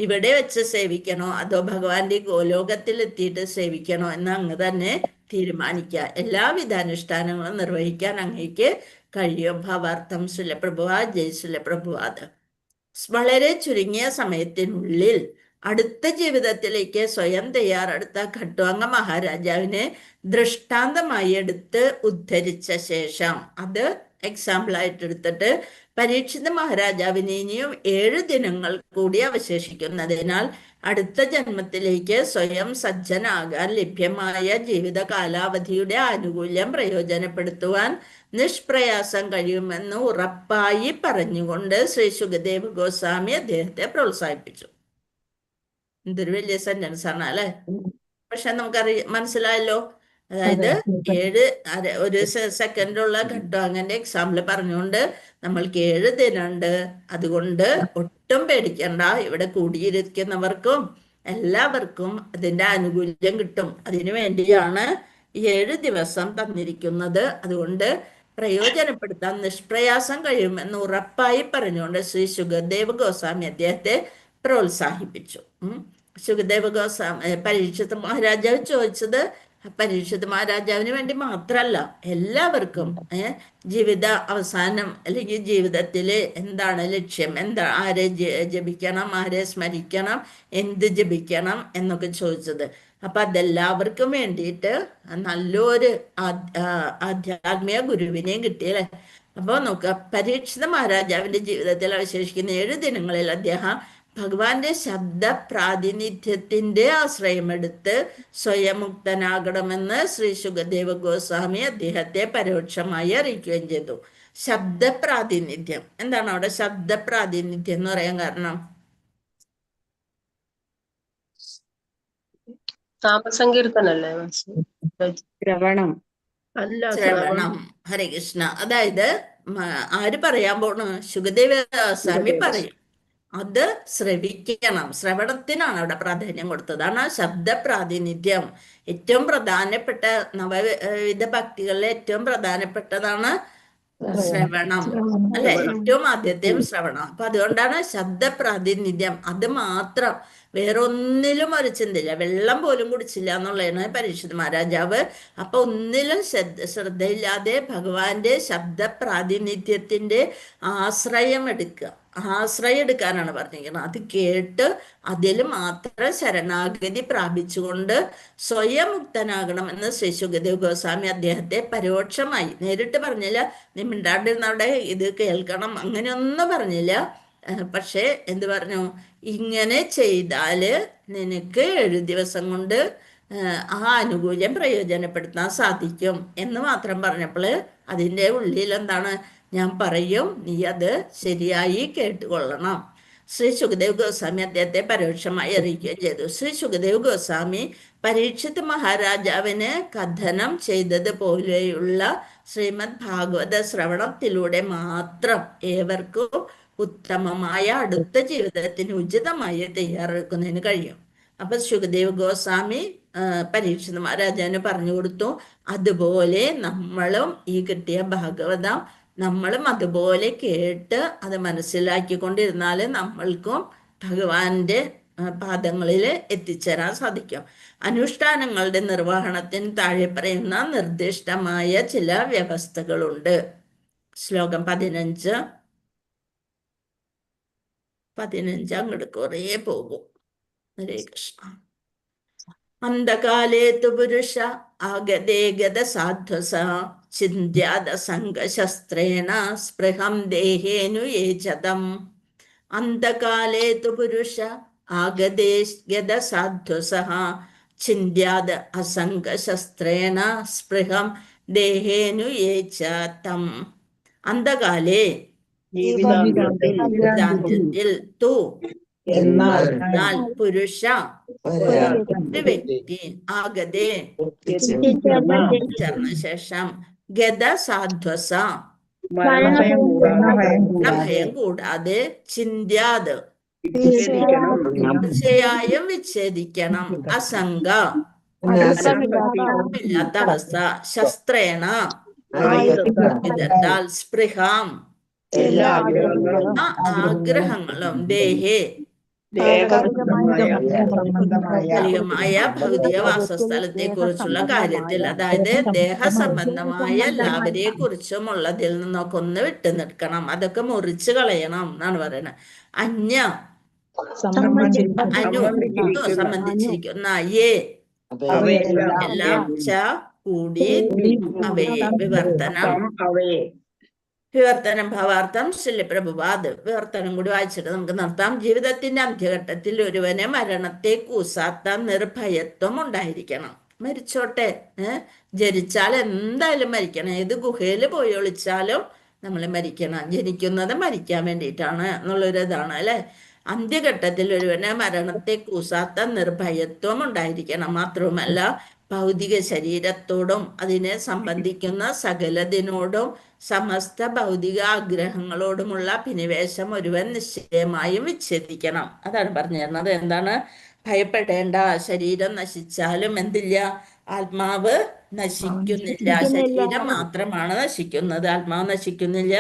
ഇവിടെ വെച്ച് സേവിക്കണോ അതോ ഭഗവാന്റെ ഗോലോകത്തിൽ എത്തിയിട്ട് സേവിക്കണോ എന്ന് അങ്ങ് തന്നെ തീരുമാനിക്കുക. എല്ലാവിധ അനുഷ്ഠാനങ്ങളും നിർവഹിക്കാൻ അങ്ങേക്ക് കഴിയും. ഭാവാർത്ഥം ശിലപ്രഭുവാദ് ജയ് ശിലപ്രഭുവാദ്. വളരെ ചുരുങ്ങിയ സമയത്തിനുള്ളിൽ അടുത്ത ജീവിതത്തിലേക്ക് സ്വയം തയ്യാറെടുത്ത ഖട്വാംഗ മഹാരാജാവിനെ ദൃഷ്ടാന്തമായി എടുത്ത് ഉദ്ധരിച്ച ശേഷം അത് എക്സാമ്പിൾ ആയിട്ട് എടുത്തിട്ട് പരീക്ഷിത മഹാരാജാവിന് ഇനിയും 7 ദിനങ്ങൾ കൂടി അവശേഷിക്കുന്നതിനാൽ അടുത്ത ജന്മത്തിലേക്ക് സ്വയം സജ്ജനാകാൻ ലഭ്യമായ ജീവിത കാലാവധിയുടെ ആനുകൂല്യം പ്രയോജനപ്പെടുത്തുവാൻ നിഷ്പ്രയാസം കഴിയുമെന്ന് ഉറപ്പായി പറഞ്ഞുകൊണ്ട് ശ്രീ സുഖദേവ് ഗോസ്വാമി അദ്ദേഹത്തെ പ്രോത്സാഹിപ്പിച്ചു. എന്തൊരു വലിയ സെന്റൻസ് ആണ് അല്ലെ. പക്ഷെ മനസ്സിലായല്ലോ. അതായത് 1 സെക്കൻഡുള്ള ഖട്വാംഗന്റെ എക്സാമ്പിൾ പറഞ്ഞുകൊണ്ട് നമ്മൾക്ക് 7 ദിനമുണ്ട്. അതുകൊണ്ട് ഒട്ടും പേടിക്കണ്ട. ഇവിടെ കൂടിയിരിക്കുന്നവർക്കും എല്ലാവർക്കും അതിന്റെ ആനുകൂല്യം കിട്ടും. അതിനു വേണ്ടിയാണ് 7 ദിവസം തന്നിരിക്കുന്നത്. അതുകൊണ്ട് പ്രയോജനപ്പെടുത്താൻ നിഷ്പ്രയാസം കഴിയുമെന്ന് ഉറപ്പായി പറഞ്ഞുകൊണ്ട് ശ്രീ സുഖദേവ് ഗോസ്വാമി അദ്ദേഹത്തെ പ്രോത്സാഹിപ്പിച്ചു. സുഖദേവ് ഗോസ്വാമി പരീക്ഷിത് മഹാരാജാവ് ചോദിച്ചത് പരീക്ഷിത് മഹാരാജാവിന് വേണ്ടി മാത്രമല്ല, എല്ലാവർക്കും ജീവിത അവസാനം അല്ലെങ്കിൽ ജീവിതത്തില് എന്താണ് ലക്ഷ്യം, ആരെ ജപിക്കണം, ആരെ സ്മരിക്കണം, എന്ത് ജപിക്കണം എന്നൊക്കെ ചോദിച്ചത്. അപ്പൊ അതെല്ലാവർക്കും വേണ്ടിയിട്ട് നല്ലൊരു ആധ്യാത്മിക ഗുരുവിനെയും കിട്ടിയല്ലേ. അപ്പൊ നോക്കുക, പരീക്ഷിത മഹാരാജാവിന്റെ ജീവിതത്തിൽ അവശേഷിക്കുന്ന 7 ദിനങ്ങളിൽ അദ്ദേഹം ഭഗവാന്റെ ശബ്ദ പ്രാതിനിധ്യത്തിന്റെ ആശ്രയമെടുത്ത് സ്വയം മുക്തനാകണമെന്ന് ശ്രീ സുഖദേവ ഗോസ്വാമി അദ്ദേഹത്തെ പരോക്ഷമായി അറിയിക്കുകയും ചെയ്തു. ശബ്ദപ്രാതിനിധ്യം. എന്താണ് അവിടെ ശബ്ദപ്രാതിനിധ്യം എന്ന് പറയാൻ കാരണം? നാമസങ്കീർത്തനല്ലേ ശ്രവണം അല്ല ശ്രവണം. ഹരേ കൃഷ്ണ. അതായത് ആര് പറയാൻ പോണു? ശുകദേവ സ്വാമി പറയും. അത് ശ്രവിക്കണം. ശ്രവണത്തിനാണ് അവിടെ പ്രാധാന്യം കൊടുത്തത്. അതാണ് ശബ്ദ പ്രാതിനിധ്യം. ഏറ്റവും പ്രധാനപ്പെട്ട നവവിധ ഭക്തികളിലെ ഏറ്റവും പ്രധാനപ്പെട്ടതാണ് ശ്രവണം, അല്ലെ? ഏറ്റവും ആദ്യത്തെയും ശ്രവണം. അപ്പൊ അതുകൊണ്ടാണ് ശബ്ദ പ്രാതിനിധ്യം. അത് മാത്രം, വേറൊന്നിലും ഒരു ചിന്തയില്ല. വെള്ളം പോലും കുടിച്ചില്ല എന്നുള്ളതാണ് പരീക്ഷിത് മഹാരാജാവ്. അപ്പൊ ഒന്നിലും ശ്രദ്ധയില്ലാതെ ഭഗവാന്റെ ശബ്ദ പ്രാതിനിധ്യത്തിന്റെ ആശ്രയം എടുക്കാനാണ് പറഞ്ഞിരിക്കുന്നത്. അത് കേട്ട് അതിൽ മാത്രം ശരണാഗതി പ്രാപിച്ചുകൊണ്ട് സ്വയം മുക്തനാകണം എന്ന് ശ്രീ ശുകദേവ് ഗോസ്വാമി അദ്ദേഹത്തെ പരോക്ഷമായി, നേരിട്ട് പറഞ്ഞില്ല, നീ മിണ്ടാണ്ടിരുന്നവിടെ ഇത് കേൾക്കണം അങ്ങനെയൊന്നും പറഞ്ഞില്ല. പക്ഷേ എന്ത് പറഞ്ഞു? ഇങ്ങനെ ചെയ്താല് നിനക്ക് 7 ദിവസം കൊണ്ട് ആ ആനുകൂല്യം പ്രയോജനപ്പെടുത്താൻ സാധിക്കും എന്ന് മാത്രം പറഞ്ഞപ്പോൾ അതിൻ്റെ ഉള്ളിൽ എന്താണ്? ഞാൻ പറയും, നീ അത് ശരിയായി കേട്ടുകൊള്ളണം. ശ്രീ ശുകദേവ് ഗോസ്വാമി അദ്ദേഹത്തെ പരോക്ഷമായി അറിയിക്കുകയും ചെയ്തു. ശ്രീ ശുകദേവ് ഗോസ്വാമി പരീക്ഷിത് മഹാരാജാവിന് കഥനം ചെയ്തതുപോലെയുള്ള ശ്രീമദ് ഭാഗവത ശ്രവണത്തിലൂടെ മാത്രം ഏവർക്കും ഉത്തമമായ അടുത്ത ജീവിതത്തിന് ഉചിതമായി തയ്യാറെടുക്കുന്നതിന് കഴിയും. അപ്പൊ ശുകദേവ് ഗോസ്വാമി പരീക്ഷിത് മഹാരാജാവിന് പറഞ്ഞു കൊടുത്തു, അതുപോലെ നമ്മളും ഈ കിട്ടിയ ഭാഗവതം നമ്മളും അതുപോലെ കേട്ട് അത് മനസ്സിലാക്കിക്കൊണ്ടിരുന്നാൽ നമ്മൾക്കും ഭഗവാന്റെ പാദങ്ങളിൽ എത്തിച്ചേരാൻ സാധിക്കും. അനുഷ്ഠാനങ്ങളുടെ നിർവഹണത്തിന് താഴെ പറയുന്ന നിർദ്ദിഷ്ടമായ ചില വ്യവസ്ഥകളുണ്ട്. ശ്ലോകം 15 അങ്ങോട്ട് കുറേ പോകും. ഹരേ കൃഷ്ണ. അന്ധകാലേ തു പുരുഷ ആഗതേ ഗത സാധ്വസ ചിന്ത്യാദ സംഘശസ്ത്രേണ സ്പൃഹം ദേഹേനുയേചതം. അന്ധകാലേ തു പുരുഷ ആഗതേ ഗത സാധ്വസ ചിന്ത്യാദ അസംഘശസ്ത്രേണ സ്പൃഹം ദേഹേനുയേചതം. അന്ധകാലേ ജീവിതാന്ത്യത്തിൽ തു എന്നാൽ പുരുഷ ഒരു വ്യക്തി ആഗതേ ചേർന്ന ശേഷം ഗത സാധ്വസ ഭയം കൂടാതെ ചിന്ത്യാത് തീർച്ചയായും വിച്ഛേദിക്കണം അസംഗ ഇല്ലാത്ത അവസ്ഥ ശസ്ത്രേണ വിധത്താൽ സ്പൃഹാം ആഗ്രഹങ്ങളും ദേഹേ കാലികമായ ഭൗതിക വാസസ്ഥലത്തെ കുറിച്ചുള്ള കാര്യത്തിൽ, അതായത് ദേഹസംബന്ധമായ എല്ലാവരെ കുറിച്ചും ഉള്ളതിൽ നിന്നൊക്കെ ഒന്ന് വിട്ടു നിൽക്കണം. അതൊക്കെ മുറിച്ചു കളയണം എന്നാണ് പറയുന്നത്. അന്യ സംബന്ധിച്ചിരിക്കുന്ന എല്ലാം ച കൂടി അവയെ വിവർത്തനം ഭവാർത്ഥം ശല്യപ്രഭുവാദ്. വിവർത്തനം കൂടി വായിച്ചിട്ട് നമുക്ക് നിർത്താം. ജീവിതത്തിന്റെ അന്ത്യഘട്ടത്തിൽ ഒരുവന് മരണത്തെ കൂസാത്ത നിർഭയത്വം ഉണ്ടായിരിക്കണം. മരിച്ചോട്ടെ, ജനിച്ചാൽ എന്തായാലും മരിക്കണം. ഏത് ഗുഹയിൽ പോയി ഒളിച്ചാലും നമ്മൾ മരിക്കണം. ജനിക്കുന്നത് മരിക്കാൻ വേണ്ടിയിട്ടാണ് എന്നുള്ളൊരു ഇതാണ് അല്ലെ. അന്ത്യഘട്ടത്തിൽ ഒരുവന് മരണത്തെ കൂസാത്ത നിർഭയത്വം ഉണ്ടായിരിക്കണം. മാത്രവുമല്ല ഭൗതിക ശരീരത്തോടും അതിനെ സംബന്ധിക്കുന്ന സകലതിനോടും സമസ്ത ഭൗതിക ആഗ്രഹങ്ങളോടുമുള്ള അഭിനിവേശം ഒരുവൻ നിശ്ചയമായും വിച്ഛേദിക്കണം. അതാണ് പറഞ്ഞു തരുന്നത്. എന്താണ്? ഭയപ്പെടേണ്ട. ശരീരം നശിച്ചാലും എന്തില്ല? ആത്മാവ് നശിക്കുന്നില്ല. ശരീരം മാത്രമാണ് നശിക്കുന്നത്, ആത്മാവ് നശിക്കുന്നില്ല.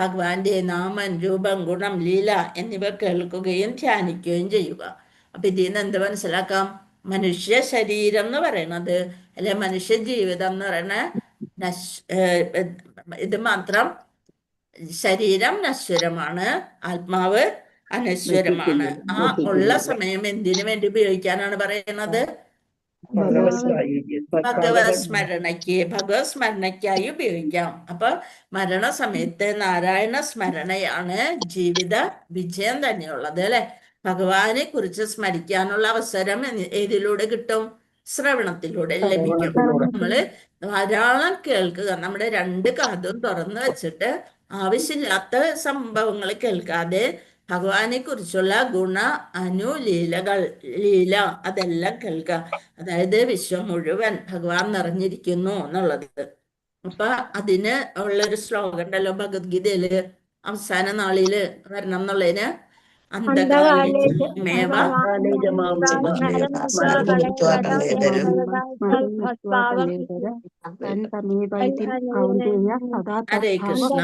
ഭഗവാന്റെ നാമം, രൂപം, ഗുണം, ലീല എന്നിവ കേൾക്കുകയും ധ്യാനിക്കുകയും ചെയ്യുക. അപ്പൊ ഇതിൽ നിന്ന് എന്ത് മനസ്സിലാക്കാം? മനുഷ്യ ശരീരം എന്ന് പറയണത്, അല്ലെ മനുഷ്യ ജീവിതം എന്ന് പറയണ ഇത് മാത്രം, ശരീരം നശ്വരമാണ്, ആത്മാവ് അനശ്വരമാണ്. ആ ഉള്ള സമയം എന്തിനു വേണ്ടി ഉപയോഗിക്കാനാണ് പറയുന്നത്? ഭഗവത് സ്മരണയ്ക്കായി ഉപയോഗിക്കാം. അപ്പൊ മരണസമയത്ത് നാരായണ സ്മരണയാണ് ജീവിത വിജയം തന്നെയുള്ളത് അല്ലെ. ഭഗവാനെ കുറിച്ച് സ്മരിക്കാനുള്ള അവസരം ഏതിലൂടെ കിട്ടും? ശ്രവണത്തിലൂടെ ലഭിക്കും. നമ്മള് ധാരാളം കേൾക്കുക, നമ്മുടെ രണ്ട് കാതും തുറന്നു വെച്ചിട്ട് ആവശ്യമില്ലാത്ത സംഭവങ്ങൾ കേൾക്കാതെ ഭഗവാനെ കുറിച്ചുള്ള ഗുണ അനുലീലകൾ, ലീല അതെല്ലാം കേൾക്കുക. അതായത് വിശ്വം മുഴുവൻ ഭഗവാൻ നിറഞ്ഞിരിക്കുന്നു എന്നുള്ളത്. അപ്പൊ അതിന് ഉള്ളൊരു ശ്ലോകം ഉണ്ടല്ലോ ഭഗവത്ഗീതയില് അവസാന നാളില് വരണം എന്നുള്ളതിന്, അന്ധകാലേമേവ ഹരേ കൃഷ്ണ.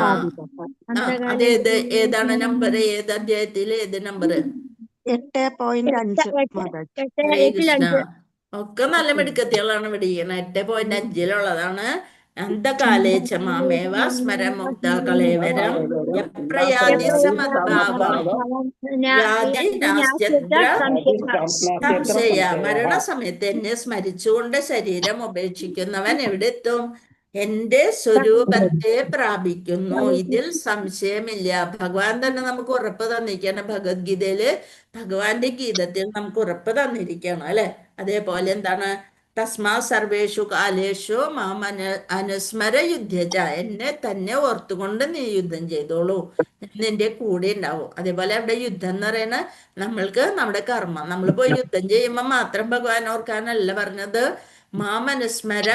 അതേത്, ഏതാണ് നമ്പർ, ഏത് അധ്യായത്തില്, ഏത് നമ്പർ? 8.5 ഹരേ കൃഷ്ണ. ഒക്കെ നല്ല മിടുക്കത്തികളാണ് ഇവിടെ ഇരിക്കുന്നത്. 8.5-ലുള്ളതാണ്. അന്തകാലേച്ച മാമേവ സ്മരമുക്ത കളേവരം എപ്രയാതി സമദ്ഭാവം യാതി നാസ്ത്യത്ര സംശയ. മരണസമയത്ത് എന്നെ സ്മരിച്ചുകൊണ്ട് ശരീരം ഉപേക്ഷിക്കുന്നവൻ എവിടെ എത്തും? എന്റെ സ്വരൂപത്തെ പ്രാപിക്കുന്നു, ഇതിൽ സംശയമില്ല. ഭഗവാൻ തന്നെ നമുക്ക് ഉറപ്പ് തന്നിരിക്കുകയാണ്. ഭഗവത്ഗീതയില്, ഭഗവാന്റെ ഗീതത്തിൽ നമുക്ക് ഉറപ്പ് തന്നിരിക്കുകയാണ് അല്ലെ. അതേപോലെ എന്താണ്? തസ്മാ സർവേഷു കാലേഷു മാം അനുസ്മര യുദ്ധജ. എന്നെ തന്നെ ഓർത്തുകൊണ്ട് നീ യുദ്ധം ചെയ്തോളൂ, നിന്റെ കൂടെ ഉണ്ടാവും. അതേപോലെ അവിടെ യുദ്ധം എന്ന് പറയുന്നത് നമ്മൾക്ക് നമ്മുടെ കർമ്മം, നമ്മൾ പോയി യുദ്ധം ചെയ്യുമ്പോൾ മാത്രം ഭഗവാൻ ഓർക്കാനല്ല പറഞ്ഞത്. മാമനുസ്മര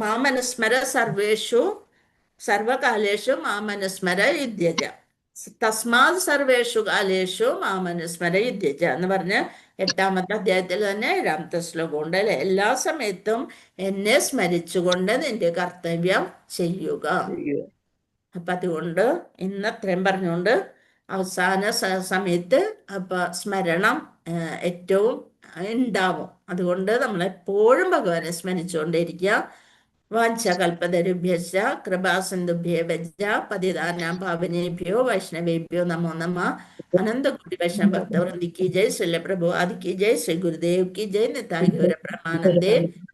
മാമനുസ്മര സർവേഷു സർവകാലേഷു മാമനുസ്മര യുദ്ധജ. തസ്മാത് സർവേഷു കാലേഷു മാമനുസ്മര യുദ്ധജ എന്ന് പറഞ്ഞ് 8-ാമത്തെ അധ്യായത്തിൽ തന്നെ 7-ാമത്തെ ശ്ലോകം ഉണ്ട് അല്ലെ. എല്ലാ സമയത്തും എന്നെ സ്മരിച്ചുകൊണ്ട് നിന്റെ കർത്തവ്യം ചെയ്യുക. അപ്പൊ അതുകൊണ്ട് ഇന്നത്രയും പറഞ്ഞുകൊണ്ട് അവസാന സമയത്ത് അപ്പൊ സ്മരണം ഏറ്റവും ഉണ്ടാവും. അതുകൊണ്ട് നമ്മളെപ്പോഴും ഭഗവാനെ സ്മരിച്ചുകൊണ്ടേയിരിക്കുക. വാഞ്ചകൽപതരുഭ്യശ്ച കൃപാസിന്ധുഭ്യോ വജ്ജ പതിതാനാം പാവനേഭ്യോ വൈഷ്ണവേഭ്യോ നമോ നമഃ. അനന്തകോടി വൈഷ്ണവ ഭക്തവൃന്ദി കി ജയ്. ശ്രീല പ്രഭു ആദി കി ജയ്. ശ്രീ ഗുരുദേവ് കി ജയ്. നിതായ് ഗൗര ബ്രഹ്മാനന്ദേ.